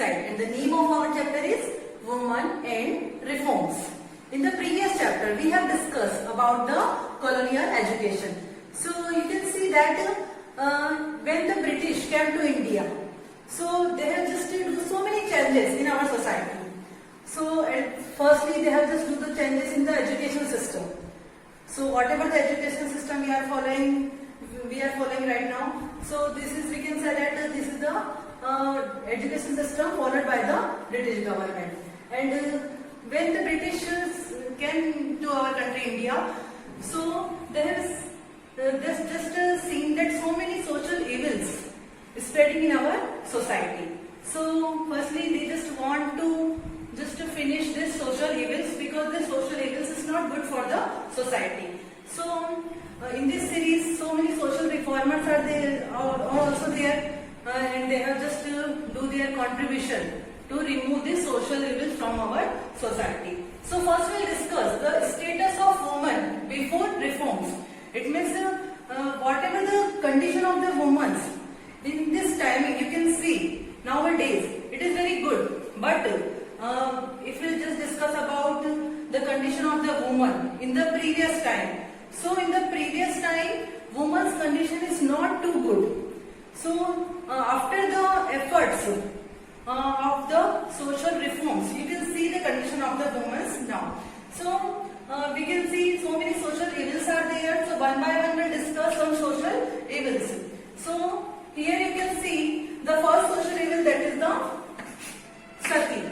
Patricide, and the name of our chapter is Women and Reforms. In the previous chapter, we have discussed about the colonial education. So you can see that when the British came to India, so they have just do so many changes in our society. So firstly, they have just do the changes in the education system. So whatever the education system we are following right now. So this is, we can say that this is the education system followed by the British government. And when the British came to our country India, so there is just seen that so many social evils spreading in our society. So firstly, they just want to finish this social evils, because the social evils is not good for the society. So in this series, so many social reformers are there, are also there, and they have just do their contribution to remove this social evils from our society. So first we will discuss the status of women before reforms. It means whatever the condition of the women in this timing, you can see nowadays it is very good. But if we just discuss about the condition of the woman in the previous time, so in the previous time, woman's condition is not too good. So after the efforts of the social reforms, you can see the condition of the women now. So we can see so many social evils are there. So one by one we'll discuss some social evils. So here you can see the first social evil, that is the sati.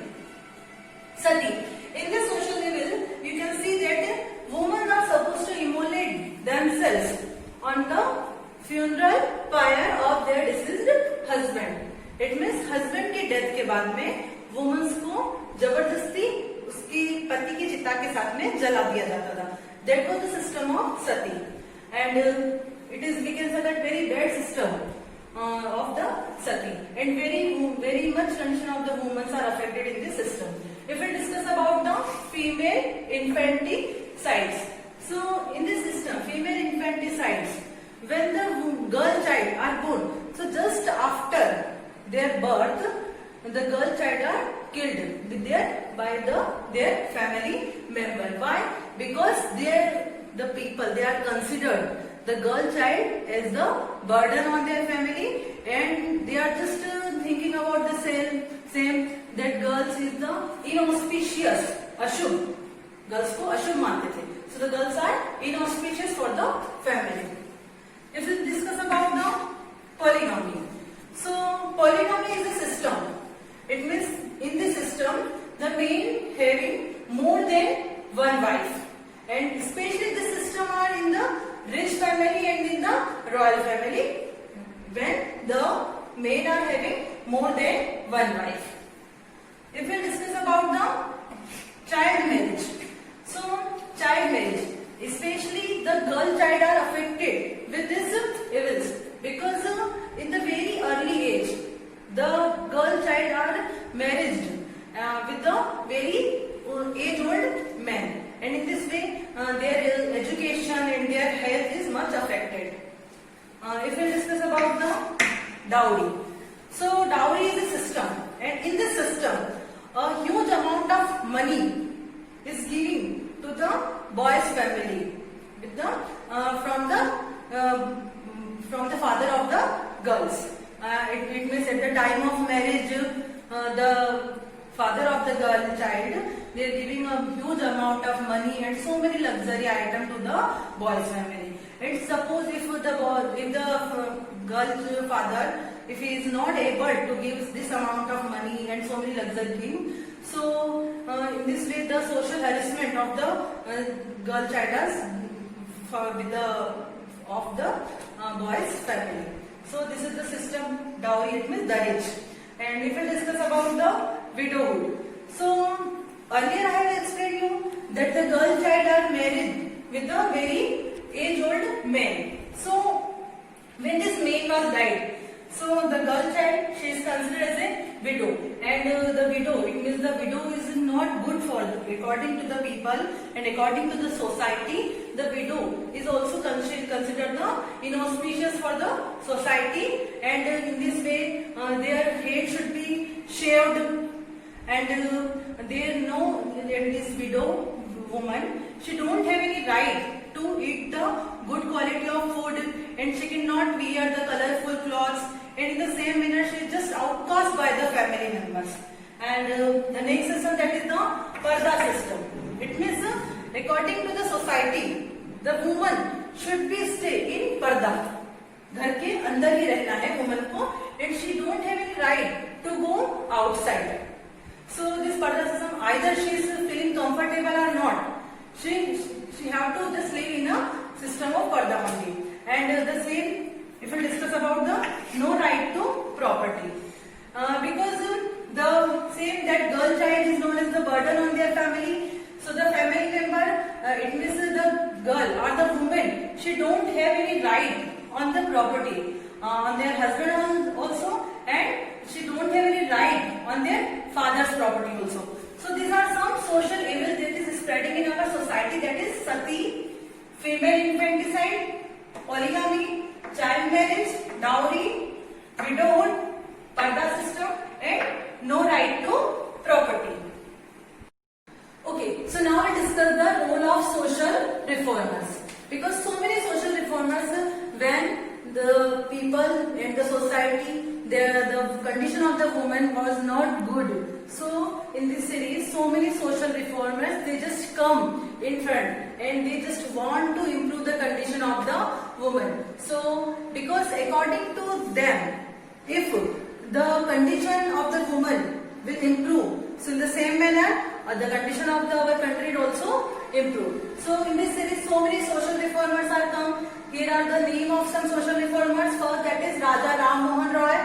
Sati. In the social evil, you can see that women are supposed to immolate themselves on the funeral pyre of their deceased husband. It means husband की death के बाद में women's को जबरदस्ती उसकी पति की चिता के साथ में जला दिया जाता था. That was the system of sati, and it is, we can say that, very bad system of the sati, and very much condition of the women are affected in this system. If we discuss about the female infanticides, so in this system, female infanticides, when the girl child are born, so just after their birth, the girl child are killed by their family member. Why? Because the people, they are considered the girl child as the burden on their family, and they are just thinking about the same that girls is the inauspicious, ashubh. Girls को अशुभ मानते थे. So the girls are inauspicious for the family. If we discuss about the polygamy, so polygamy is a system. It means in this system, the man having more than one wife, and especially the system are in the rich family and in the royal family, when the men are having more than one wife. If we discuss about the child marriage, so child marriage, especially the girl child are affected with this evils, because in the very early age, the girl child are married with the very age-old man, and in this way their education and their health is much affected. If we discuss about the dowry, so dowry is a system, and in this system a huge amount of money is given to the boy's family with the from the father of the girls. It means at the time of marriage, the father of the girl child, they are giving a huge amount of money and so many luxury items to the boy's family. And suppose if the girl's father, if he is not able to give this amount of money and so many luxury things, so in this way the social harassment of the girl child is of the boy's family. So this is the system dowry, it means the rich. And if we discuss about the widowhood, so earlier I have explained you that the girl child are married with a very age-old man. So when this man was died, so the girl child, she is considered as a widow, and the widow, it means the widow is not good for them. According to the people and according to the society, the widow is also considered the inauspicious for the society, and in this way their head should be shaved and they know that this widow woman, she don't have any right to eat the good quality of food, and she cannot wear the colorful clothes, and in the same manner she is just outcast by the family members. And the next system, that is the parda system. It means according to the society, the woman should be stay in parda. घर के अंदर ही रहना है woman को, and she don't have any right to go outside. So this parda system, either she is feeling comfortable or not, she have to just live in a system of parda only. And the same, if we discuss about the no right to property, because the same that girl child is known as the burden on their family. So the family member, it means the girl or the woman, she don't have any right on the property, on their husband also, and she don't have any right on their father's property also. So these are some social evils that is spreading in our society, that is sati, female infanticide, polygamy, child marriage, dowry, widowhood, parda system, and no right to property. Okay, so now we discuss the role of social reformers. Because so many social reformers, when the people in the society, the condition of the woman was not good. So in this series, so many social reformers, they just come in front and they just want to improve the condition of the woman. So because according to them, if the condition of the woman will improve, so in the same manner, the condition of our country will also improve. So in this series, so many social reformers are come. Here are the name of some social reformers. First, that is Raja Ram Mohan Roy,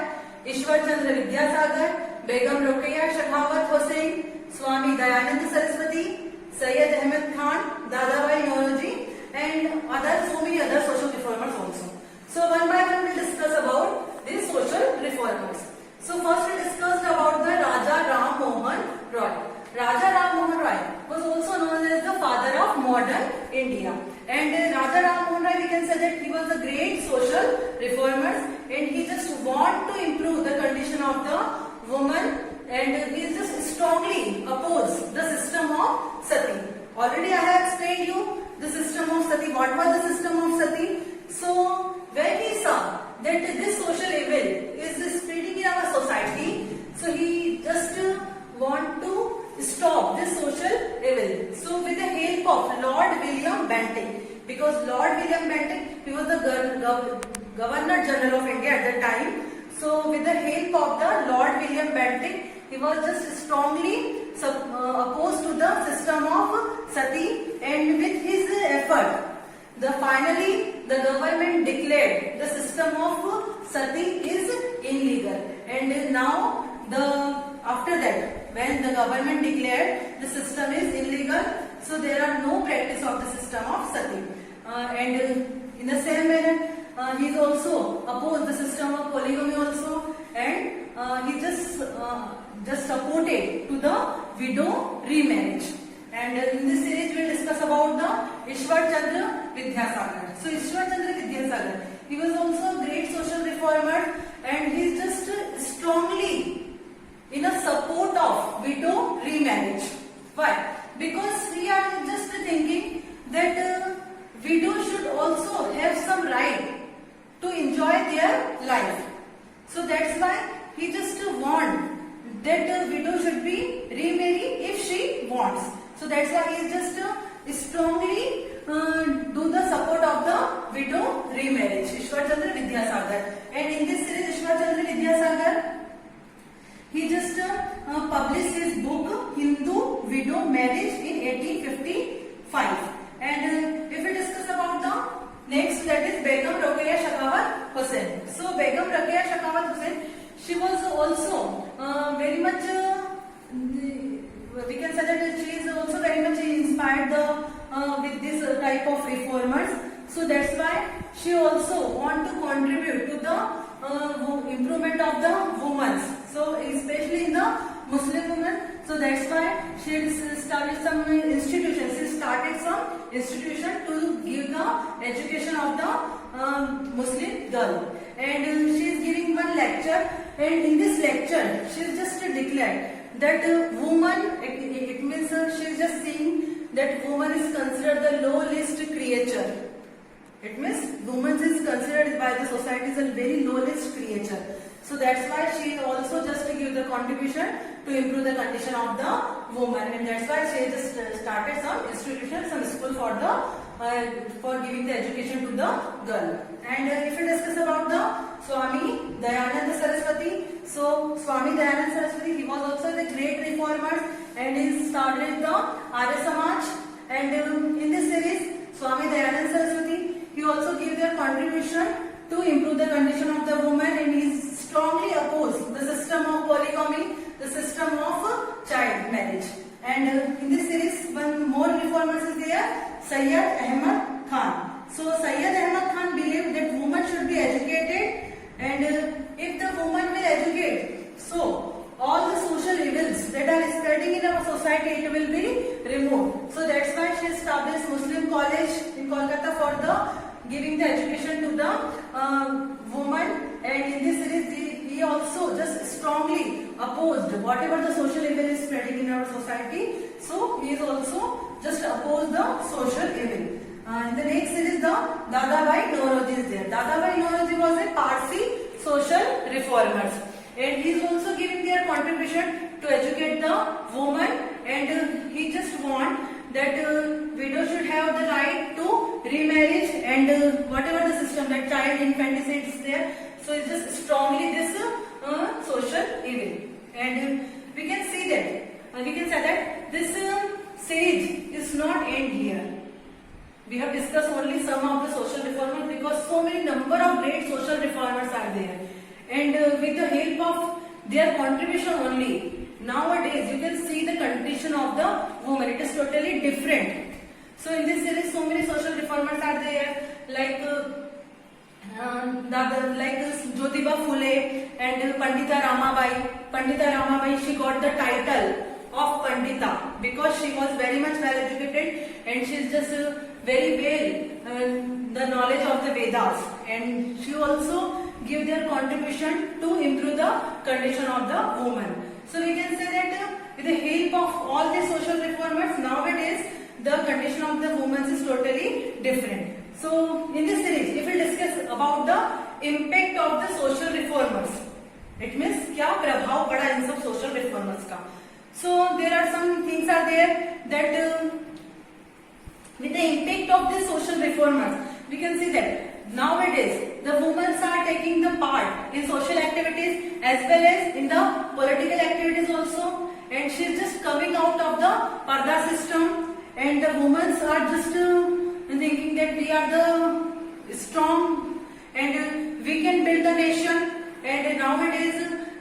Ishwar Chandra Vidyasagar, Begum Rokeya Shekhawat Hossain, Swami Dayanand Saraswati, Syed Ahmed Khan, Dadabhai Naoroji, and so many other social reformers also. So one by one we will discuss about these social reformers. So first we discussed about the Raja Ram Mohan Roy. Raja Ram Mohan Roy was also known as the father of modern India. And Raja Ram Mohan Roy, we can say that he was a great social reformer, and he just want to improve the condition of the woman, and he just strongly opposed the system of sati. Already I have explained you the system of sati. What was the system of sati? So when he saw that this social evil is spreading in our society, so he just want to stop this social evil. So with the help of Lord William Bentinck, because Lord William Bentinck, he was the Governor General of India at the time. So with the help of the Lord William Bentinck, he was just strongly opposed to the system of sati, and with his effort, finally the government declared the system of sati is illegal. And now after that, when the government declared the system is illegal, so there are no practice of the system of sati. And in the same manner, he is also opposed the system of polygamy also, and he just supported to the widow remarriage. And in this series we will discuss about the Ishwar Chandra Vidyasagar. So Ishwar Chandra Vidyasagar, he was also a great social reformer, and he is just strongly in a support of widow remarriage. Why? Because we are just thinking that widows should also have some right to enjoy their life. So that's why he just want that widow should be remarry if she wants. So that's why he is just strongly do the support of the widow remarriage, Ishwar Chandra Vidyasagar. And in this series, Ishwar Chandra Vidyasagar, he just published his book Hindu Widow Marriage in 1855. And if we discuss about the next, that is Begum Rokeya Shekhawat Hossain. So Begum Rokeya Shekhawat Hossain, she was also very much, we can say that she is also very much inspired with this type of reformers. So that's why she also want to contribute to the improvement of the women. So especially in the Muslim women. So that's why she started some institutions. She started some institution to give the education of the Muslim girl. And she is giving one lecture, and in this lecture she just declared that woman, it means she is just saying that woman is considered the lowest creature. It means woman is considered by the society as a very lowest creature. So that's why she also just give the contribution to improve the condition of the woman, and that's why she just started some institution, some school for the for giving the education to the girl. And if we discuss about the Swami Dayananda Saraswati, so Swami Dayananda Saraswati, he was also the great reformer, and he started the Arya Samaj. And in this series, Swami Dayananda Saraswati, he also gave their contribution to improve the condition of the woman, and he strongly opposed the system of polygamy, the system of child marriage. And in this series, one more reformers is there, Syed Ahmad Khan. So Syed Ahmad Khan believed that women should be educated, and if the woman will educate, so all the social evils that are spreading in our society, it will be removed. So that's why she established Muslim college in Kolkata for the giving the education to the woman. And in this series, he also just strongly opposed whatever the social evil is spreading in our society. So he is also just opposed the social evil. In the next series, the Dadabhai Naoroji is there. Dadabhai Naoroji was a Parsi social reformers, and he is also giving their contribution to educate the woman. And he just want that widow should have the right to remarriage, and whatever the system that child infanticide is there. So it's just strongly this social evil. And we can see that we can say that this series is not end here. We have discussed only some of the social reformers because so many number of great social reformers are there, and with the help of their contribution only, nowadays you can see the condition of the woman. It is totally different. So in this series, so many social reformers are there, like Jyotiba Phule and Pandita Ramabai. Pandita Ramabai, she got the title of Pandita because she was very much well educated, and she is just very well the knowledge of the Vedas, and she also give their contribution to improve the condition of the woman. So we can say that with the help of all the social reformers, nowadays the condition of the women is totally different. So in this series, if we discuss about the impact of the social reformers, it means क्या प्रभाव पड़ा इन सब social reformers का. So there are some things are there that with the impact of the social reformers, we can see that nowadays the women are taking the part in social activities as well as in the political activities also, and she is just coming out of the Parda system, and the women are just thinking that we are the strong and we can build the nation. And nowadays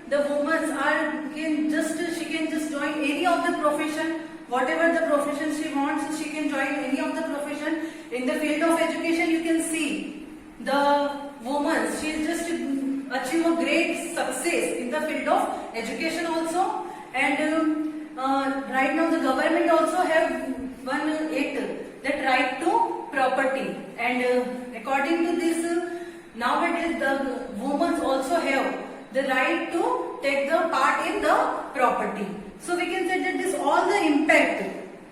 the women she can just join any of the profession, whatever the profession she wants, she can join any of the profession. In the field of education, you can see the woman, she just achieve a great success in the field of education also. And right now the government also have one act, that right to property, and according to this, nowadays the women also have the right to take the part in the property. So we can say that this all the impact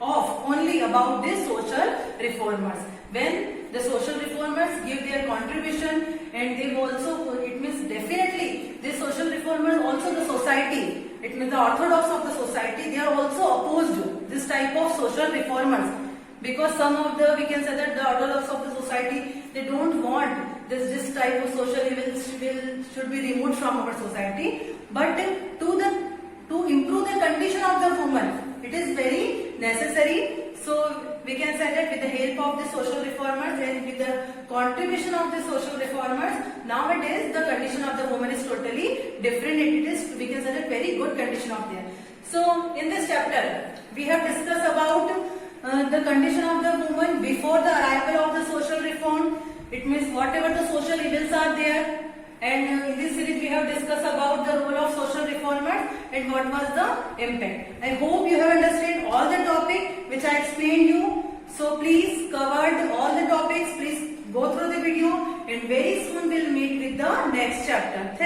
of only about these social reformers. When the social reformers give their contribution, and they also, it means definitely the social reformers, also the society, it means the orthodox of the society, they are also opposed this type of social reformers, because some of the, we can say that the orthodox of the society, they don't want this type of social evil should be removed from our society, but to improve the condition of the woman, it is very necessary. So we can say that with the help of the social reformers and with the contribution of the social reformers, nowadays the condition of the woman is totally different. It is, we can say that, very good condition of there. So in this chapter, we have discussed about the condition of the woman before the arrival of the social reform. It means whatever the social evils are there. And in this series, we have discussed about the role of social reformers and what was the impact. I hope you have understood all the topic which I explained you. So please covered all the topics. Please go through the video, and very soon we'll meet with the next chapter.